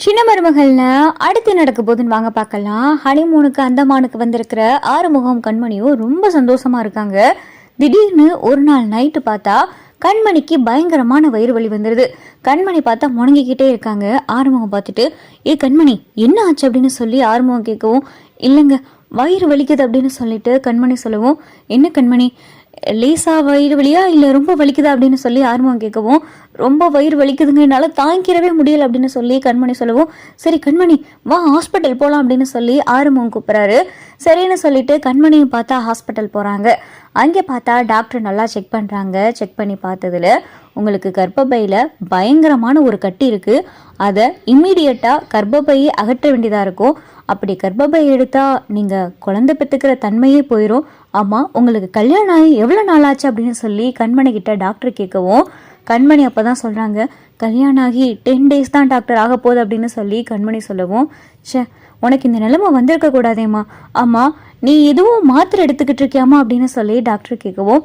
சின்ன மருமகள்ல அடுத்து நடக்க போதுன்னு வாங்க பார்க்கலாம். ஹனிமூனுக்கு அந்தமானுக்கு வந்திருக்கிற ஆறுமுகம் கண்மணியும் ரொம்ப சந்தோஷமா இருக்காங்க. திடீர்னு ஒரு நாள் நைட்டு பார்த்தா கண்மணிக்கு பயங்கரமான வயிறு வலி வந்துடுது. கண்மணி பார்த்தா முணங்கிக்கிட்டே இருக்காங்க. ஆறுமுகம் பார்த்துட்டு, கண்மணி என்ன ஆச்சு அப்படின்னு சொல்லி ஆறுமுகம் கேட்கவும், இல்லைங்க வயிறு வலிக்குது அப்படின்னு சொல்லிட்டு கண்மணி சொல்லவும், என்ன கண்மணி லேசா வயிறு வலியா இல்லை ரொம்ப வலிக்குதா அப்படின்னு சொல்லி ஆறுமுகம் கேட்கவும், ரொம்ப வயிறு வலிக்குதுங்க என்னால் தாங்கிக்கிறவே முடியல அப்படின்னு சொல்லி கண்மணி சொல்லவும், சரி கண்மணி வா ஹாஸ்பிட்டல் போகலாம் அப்படின்னு சொல்லி ஆறுமுகம் கூப்பிட்றாரு. சரின்னு சொல்லிட்டு கண்மணியும் பார்த்தா ஹாஸ்பிட்டல் போகிறாங்க. அங்கே பார்த்தா டாக்டர் நல்லா செக் பண்ணுறாங்க. செக் பண்ணி பார்த்ததுல உங்களுக்கு கர்ப்பப்பையில் பயங்கரமான ஒரு கட்டி இருக்குது. அதை இம்மீடியட்டாக கர்ப்பப்பையை அகற்ற வேண்டியதாக இருக்கும். அப்படி கர்ப்பப்பை எடுத்தால் நீங்கள் குழந்தை பெற்றுக்கிற தன்மையே போயிடும். ஆமாம், உங்களுக்கு கல்யாணம் ஆகி எவ்வளோ நாள் ஆச்சு அப்படின்னு சொல்லி கண்மணி கிட்ட டாக்டர் கேட்கவும், கண்மணி அப்போ தான் சொல்கிறாங்க, கல்யாணம் ஆகி 10 days தான் டாக்டர் ஆக போகுது அப்படின்னு சொல்லி கண்மணி சொல்லவும், உனக்கு இந்த நிலைமை வந்திருக்க கூடாதேம்மா. ஆமாம், நீ எதுவும் மாத்திரை எடுத்துக்கிட்டு இருக்கியாமா அப்படின்னு சொல்லி டாக்டர் கேட்கவும்,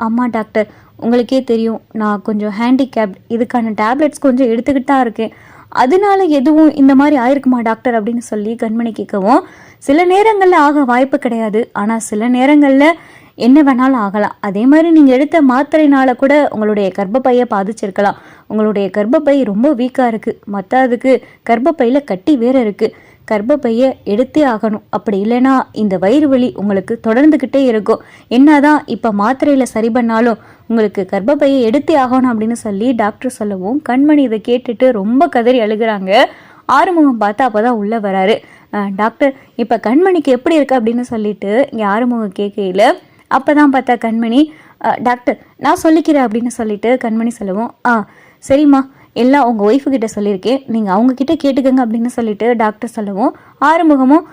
ஆமாம் டாக்டர், உங்களுக்கே தெரியும் நான் கொஞ்சம் ஹேண்டிகேப்ட், இதுக்கான டேப்லெட்ஸ் கொஞ்சம் எடுத்துக்கிட்டு தான் இருக்கேன், அதனால எதுவும் இந்த மாதிரி ஆயிருக்குமா டாக்டர் அப்படின்னு சொல்லி கண்மணி கேட்கவும், சில நேரங்களில் ஆக வாய்ப்பு கிடையாது, ஆனால் சில நேரங்களில் என்ன வேணாலும் ஆகலாம். அதே மாதிரி நீங்கள் எடுத்த மாத்திரைனால கூட உங்களுடைய கர்ப்பப்பையை பாதிச்சிருக்கலாம். உங்களுடைய கர்ப்பப்பை ரொம்ப வீக்காக இருக்குது, மற்றதுக்கு கர்ப்பப்பையில் கட்டி வேற இருக்குது. கர்ப்பப்பையை எடுத்தே ஆகணும். அப்படி இல்லைன்னா இந்த வயிறு வலி உங்களுக்கு தொடர்ந்துக்கிட்டே இருக்கும். என்னதான் இப்போ மாத்திரையில் சரி பண்ணாலும் உங்களுக்கு கர்ப்பப்பையை எடுத்தே ஆகணும் அப்படின்னு சொல்லி டாக்டர் சொல்லவும், கண்மணி இதை கேட்டுட்டு ரொம்ப கதறி அழுகிறாங்க. ஆறுமுகம் பார்த்தா அப்போ தான் உள்ளே வராரு. டாக்டர் இப்போ கண்மணிக்கு எப்படி இருக்கு அப்படின்னு சொல்லிட்டு இங்கே ஆறுமுகம் கேட்கையில் அப்போ தான் பார்த்தா கண்மணி, டாக்டர் நான் சொல்லிக்கிறேன் அப்படின்னு சொல்லிட்டு கண்மணி சொல்லவும், சரிம்மா எல்லாம் உங்கள் ஒய்ஃபுக்கிட்ட சொல்லியிருக்கேன், நீங்கள் அவங்கக்கிட்ட கேட்டுக்கங்க அப்படின்னு சொல்லிட்டு டாக்டர் சொல்லவும், ஆறுமுகமும்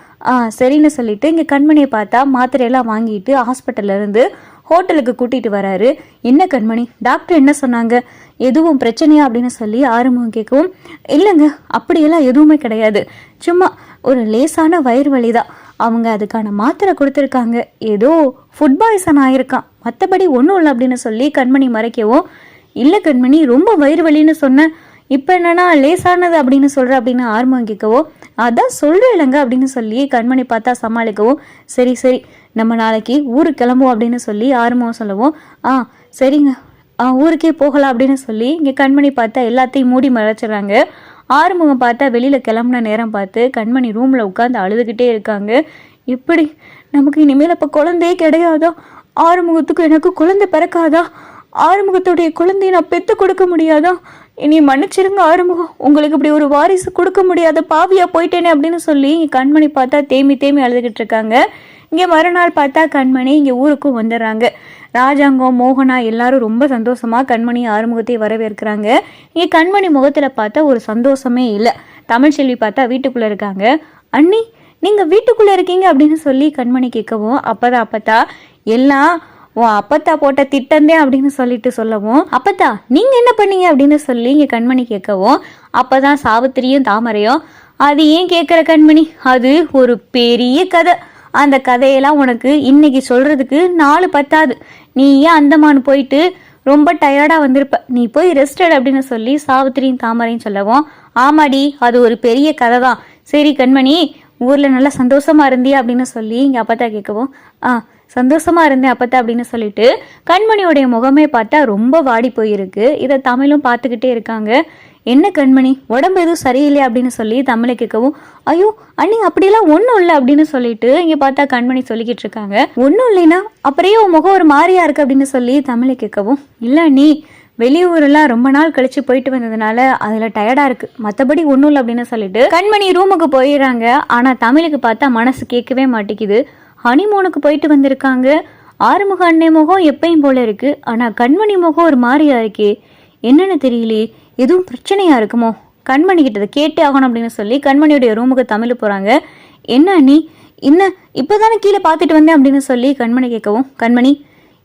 சரின்னு சொல்லிட்டு இங்கே கண்மணியை பார்த்தா மாத்திரையெல்லாம் வாங்கிட்டு ஹாஸ்பிட்டல்லேருந்து ஹோட்டலுக்கு கூட்டிகிட்டு வராரு. என்ன கண்மணி டாக்டர் என்ன சொன்னாங்க, எதுவும் பிரச்சனையா அப்படின்னு சொல்லி ஆறுமுகம் கேட்கவும், இல்லைங்க அப்படியெல்லாம் எதுவுமே கிடையாது, சும்மா ஒரு லேசான வயிறு வலி தான், அவங்க அதுக்கான மாத்திரை கொடுத்துருக்காங்க, ஏதோ ஃபுட் பாய்சன் ஆயிருக்கான், மற்றபடி ஒன்றும் இல்லை அப்படின்னு சொல்லி கண்மணி மறைக்கவும், இல்லை கண்மணி ரொம்ப வயிறு வலின்னு சொன்னேன், இப்போ என்னன்னா லேசானது அப்படின்னு சொல்கிற அப்படின்னு ஆறுமுகம் கேட்கவோ, அதான் சொல்கிறேன் இல்லைங்க அப்படின்னு சொல்லி கண்மணி பார்த்தா சமாளிக்கவும், சரி சரி நம்ம நாளைக்கு ஊருக்கு கிளம்புவோம் அப்படின்னு சொல்லி ஆறுமுகம் சொல்லவும், சரிங்க ஊருக்கே போகலாம் அப்படின்னு சொல்லி இங்கே கண்மணி பார்த்தா எல்லாத்தையும் மூடி மறைச்சிடுறாங்க. ஆறுமுகம் பார்த்தா வெளியில் கிளம்புன நேரம் பார்த்து கண்மணி ரூமில் உட்காந்து அழுதுகிட்டே இருக்காங்க. இப்படி நமக்கு இனிமேல் அப்போ குழந்தையே கிடையாதா, ஆறுமுகத்துக்கு எனக்கு குழந்தை பிறக்காதா, ஆறுமுகத்துடைய குழந்தையை நான் பெற்று கொடுக்க முடியாதா, இனி மன்னிச்சிருங்க ஆறுமுகம், உங்களுக்கு இப்படி ஒரு வாரிசு கொடுக்க முடியாத பாவியா போயிட்டேனே அப்படின்னு சொல்லி கண்மணி பார்த்தா தேமி தேமி அழுதுகிட்டு இருக்காங்க. இங்கே மறுநாள் பார்த்தா கண்மணி இங்கே ஊருக்கும் வந்துடுறாங்க. ராஜாங்கம் மோகனா எல்லாரும் ரொம்ப சந்தோஷமா கண்மணி ஆறுமுகத்தை வரவேற்கிறாங்க. இங்கே கண்மணி முகத்தில் பார்த்தா ஒரு சந்தோஷமே இல்லை. தமிழ்ச்செல்வி பார்த்தா வீட்டுக்குள்ளே இருக்காங்க. அண்ணி நீங்கள் வீட்டுக்குள்ளே இருக்கீங்க அப்படின்னு சொல்லி கண்மணி கேட்கவும், அப்பத்தா எல்லாம் உன் அப்பத்தா போட்ட திட்டந்தே அப்படின்னு சொல்லிட்டு சொல்லவும், அப்பத்தா நீங்கள் என்ன பண்ணீங்க அப்படின்னு சொல்லி இங்கே கண்மணி கேட்கவும், அப்போதான் சாவித்திரியும் தாமரையும், அது ஏன் கேட்குற கண்மணி, அது ஒரு பெரிய கதை, அந்த கதையெல்லாம் உனக்கு இன்னைக்கு சொல்கிறதுக்கு 4 பத்தாது, நீ ஏன் அந்தமான் போயிட்டு ரொம்ப டயர்டாக வந்திருப்ப, நீ போய் ரெஸ்டட் அப்படின்னு சொல்லி சாவித்திரியும் தாமரையும் சொல்லவும், ஆமாடி அது ஒரு பெரிய கதை தான், சரி கண்மணி ஊரில் நல்லா சந்தோஷமாக இருந்தியா அப்படின்னு சொல்லி இங்கே அப்பத்தா கேட்கவும், சந்தோஷமாக இருந்தேன் அப்பத்தா அப்படின்னு சொல்லிட்டு கண்மணியோடைய முகமே பார்த்தா ரொம்ப வாடி போயிருக்கு. இதை தமிழும் பார்த்துக்கிட்டே இருக்காங்க. என்ன கண்மணி உடம்பு எதுவும் சரியில்லையா அப்படின்னு சொல்லி தமிழை கேட்கவும், ஐயோ அண்ணி அப்படியெல்லாம் ஒன்றும் இல்லை அப்படின்னு சொல்லிட்டு இங்கே பார்த்தா கண்மணி சொல்லிக்கிட்டு இருக்காங்க. ஒன்றும் இல்லைன்னா அப்படியே உன் முகம் ஒரு மாதிரியா இருக்கு அப்படின்னு சொல்லி தமிழை கேட்கவும், இல்லை நீ வெளியூரெல்லாம் ரொம்ப நாள் கழிச்சு போயிட்டு வந்ததுனால அதில் டயர்டாக இருக்குது, மற்றபடி ஒன்றும் இல்லை அப்படின்னு சொல்லிட்டு கண்மணி ரூமுக்கு போயிடுறாங்க. ஆனால் தமிழுக்கு பார்த்தா மனசு கேட்கவே மாட்டேங்குது. ஹனிமூனுக்கு போயிட்டு வந்திருக்காங்க, ஆறுமுக அன்னை முகம் எப்பயும் போல இருக்கு, ஆனால் கண்மணி முகம் ஒரு மாதிரியா இருக்கே, என்னன்னு தெரியலையே, எதுவும் பிரச்சனையா இருக்குமோ, கண்மணி கிட்ட கேட்டே ஆகணும் அப்படின்னு சொல்லி கண்மணியுடைய ரூமுக்கு தமிழ் போகிறாங்க. என்ன நீ என்ன இப்போதானே கீழே பார்த்துட்டு வந்தேன் அப்படின்னு சொல்லி கண்மணி கேட்கவும், கண்மணி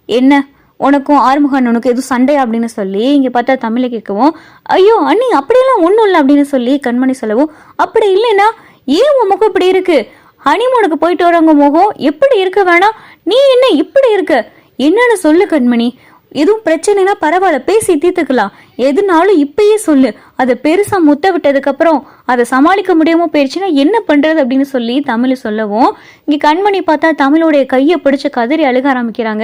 என்ன உனக்கும் ஆறுமுக அண்ணனுக்கு எதுவும் சண்டையா அப்படின்னு சொல்லி இங்கே பார்த்தா தமிழை கேட்கவும், ஐயோ அண்ணி அப்படியெல்லாம் ஒன்றும் இல்லை அப்படின்னு சொல்லி கண்மணி சொல்லவும், அப்படி இல்லைன்னா ஏன் உன் முகம் இப்படி இருக்கு, ஹனிமூனுக்கு போயிட்டு வரவங்க முகம் எப்படி இருக்க வேணாம், நீ என்ன இப்படி இருக்க, என்னன்னு சொல்லு கண்மணி, எதுவும் பிரச்சனைனா பரவாயில்ல பேசி தீர்த்துக்கலாம், எதுனாலும் இப்பயே சொல்லு, அதை பெருசா முத்த விட்டதுக்கப்புறம் அதை சமாளிக்க முடியாம போயிடுச்சுன்னா என்ன பண்றது அப்படின்னு சொல்லி தமிழ் சொல்லவும், இங்க கண்மணி பார்த்தா தமிழோடைய கையை பிடிச்சு கதறி அழுக ஆரம்பிக்கிறாங்க.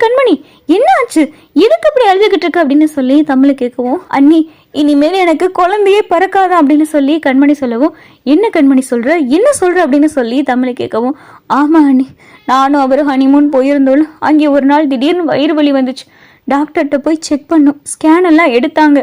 கண்மணி என்ன ஆச்சு, எதுக்கு அப்படி அழுதுகிட்டு இருக்கு அப்படின்னு சொல்லி தமிழ் கேட்கவும், அண்ணி இனிமேல் எனக்கு குழந்தையே பிறக்காதா அப்படின்னு சொல்லி கண்மணி சொல்லவும், என்ன கண்மணி சொல்ற, என்ன சொல்ற அப்படின்னு சொல்லி தமிழ் கேட்கவும், ஆமா அண்ணி, நானும் அவரும் ஹனிமூன் போயிருந்தோம். அங்கே ஒரு நாள் திடீர்னு வயிறு வலி வந்துச்சு. டாக்டர்கிட்ட போய் செக் பண்ணோம், ஸ்கேன் எல்லாம் எடுத்தாங்க.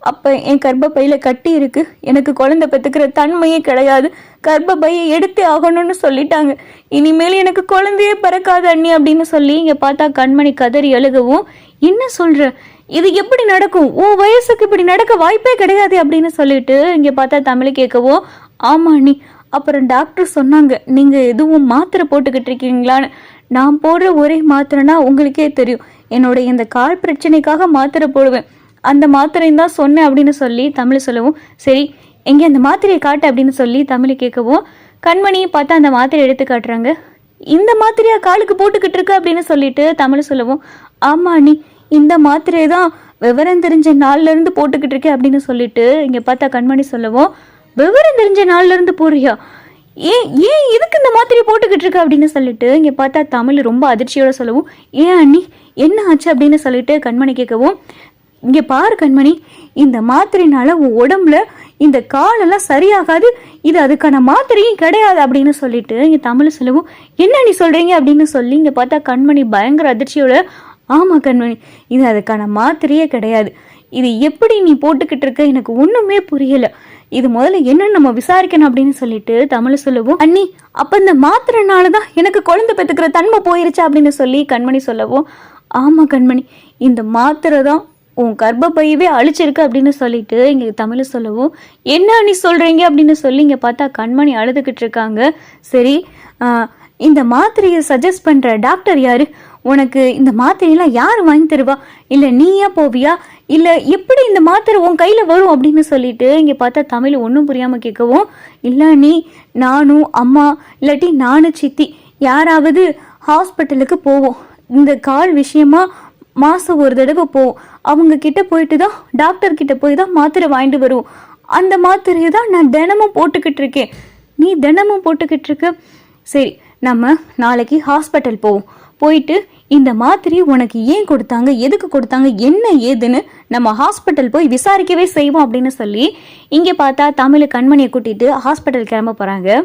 அப்போ என் கர்ப்பப்பையில் கட்டி இருக்கு, எனக்கு குழந்தை பெற்றுக்கிற தன்மையே கிடையாது, கர்ப்பப்பையை எடுத்தே ஆகணும்னு சொல்லிட்டாங்க. இனிமேல் எனக்கு குழந்தையே பிறக்காது அண்ணி அப்படின்னு சொல்லி இங்கே பார்த்தா கண்மணி கதறி அழுகவும், என்ன சொல்ற, இது எப்படி நடக்கும், உன் வயசுக்கு இப்படி நடக்க வாய்ப்பே கிடையாது அப்படின்னு சொல்லிட்டு இங்கே பார்த்தா தமிழ் கேட்கவும், ஆமா அண்ணி, அப்புறம் டாக்டர் சொன்னாங்க நீங்கள் எதுவும் மாத்திரை போட்டுக்கிட்டு இருக்கீங்களான்னு. நான் போடுற ஒரே மாத்திரைனா உங்களுக்கே தெரியும், என்னோட இந்த கால் பிரச்சனைக்காக மாத்திரை போடுவேன், அந்த மாத்திரையும் தான் சொன்னேன் அப்படின்னு சொல்லி தமிழ் சொல்லவும், சரி எங்கே அந்த மாத்திரையை காட்டு அப்படின்னு சொல்லி தமிழ் கேட்கவும், கண்மணியை பார்த்தா அந்த மாத்திரை எடுத்து காட்டுறாங்க. இந்த மாத்திரையா காலுக்கு போட்டுக்கிட்டு இருக்கு அப்படின்னு சொல்லிட்டு தமிழ் சொல்லவும், ஆமா அண்ணி, இந்த மாத்திரையை தான் விவரம் தெரிஞ்ச நாள்ல இருந்து போட்டுக்கிட்டு இருக்கேன் அப்படின்னு சொல்லிட்டு இங்க பார்த்தா கண்மணி சொல்லவும், விவரம் தெரிஞ்ச நாள்ல இருந்து போறியா, ஏன் ஏன் இதுக்கு இந்த மாத்திரையை போட்டுக்கிட்டு இருக்க அப்படின்னு சொல்லிட்டு இங்க பார்த்தா தமிழ் ரொம்ப அதிர்ச்சியோட சொல்லவும், ஏன் அண்ணி என்ன ஆச்சு அப்படின்னு சொல்லிட்டு கண்மணி கேட்கவும், இங்க பாரு கண்மணி, இந்த மாத்திரைனால உன் உடம்புல இந்த காலெல்லாம் சரியாகாது, இது அதுக்கான மாத்திரையும் கிடையாது அப்படின்னு சொல்லிட்டு இங்க தமிழ் சொல்லவும், என்ன நீ சொல்றீங்க அப்படின்னு சொல்லி இங்க பார்த்தா கண்மணி பயங்கர அதிர்ச்சியோட, ஆமா கண்மணி, இது அதுக்கான மாத்திரையே கிடையாது, இது எப்படி நீ போட்டுக்கிட்டு இருக்க எனக்கு ஒண்ணுமே புரியல, இது முதல்ல என்னன்னு நம்ம விசாரிக்கணும் அப்படின்னு சொல்லிட்டு தமிழ் சொல்லவும், அண்ணி அப்ப இந்த மாத்திரைனாலதான் எனக்கு குழந்தை பெற்றுக்கிற தன்மை போயிருச்சு அப்படின்னு சொல்லி கண்மணி சொல்லவும், ஆமா கண்மணி, இந்த மாத்திரை தான் உன் கர்ப்பப்பையவே அழிச்சிருக்கு அப்படின்னு சொல்லிட்டு இங்கே தமிழ் சொல்லவும், என்ன நீ சொல்கிறீங்க அப்படின்னு சொல்லி இங்கே பார்த்தா கண்மணி அழுதுகிட்டு இருக்காங்க. சரி, இந்த மாத்திரையை சஜஸ்ட் பண்ணுற டாக்டர் யாரு, உனக்கு இந்த மாத்திரையெல்லாம் யார் வாங்கி தருவா, இல்லை நீயா போவியா, இல்லை எப்படி இந்த மாத்திரை உன் கையில் வரும் அப்படின்னு சொல்லிட்டு இங்கே பார்த்தா தமிழ் ஒன்றும் புரியாமல் கேட்கவும், இல்லை நீ நானும் அம்மா இல்லாட்டி நானும் சித்தி யாராவது ஹாஸ்பிட்டலுக்கு போவோம், இந்த கால் விஷயமா மாதம் ஒரு தடவை போவோம், அவங்க கிட்ட போயிட்டு தான் டாக்டர் கிட்ட போய் தான் மாத்திரை வாங்கிட்டு வருவோம், அந்த மாத்திரையை தான் நான் தினமும் போட்டுக்கிட்டு இருக்கேன், நீ தினமும் போட்டுக்கிட்டு இருக்க, சரி நம்ம நாளைக்கு ஹாஸ்பிட்டல் போவோம், போயிட்டு இந்த மாத்திரையை உனக்கு ஏன் கொடுத்தாங்க, எதுக்கு கொடுத்தாங்க, என்ன ஏதுன்னு நம்ம ஹாஸ்பிட்டல் போய் விசாரிக்கவே செய்வோம் அப்படின்னு சொல்லி இங்கே பார்த்தா தமிழ் கண்மணியை கூட்டிட்டு ஹாஸ்பிட்டல் கிளம்ப போகிறாங்க.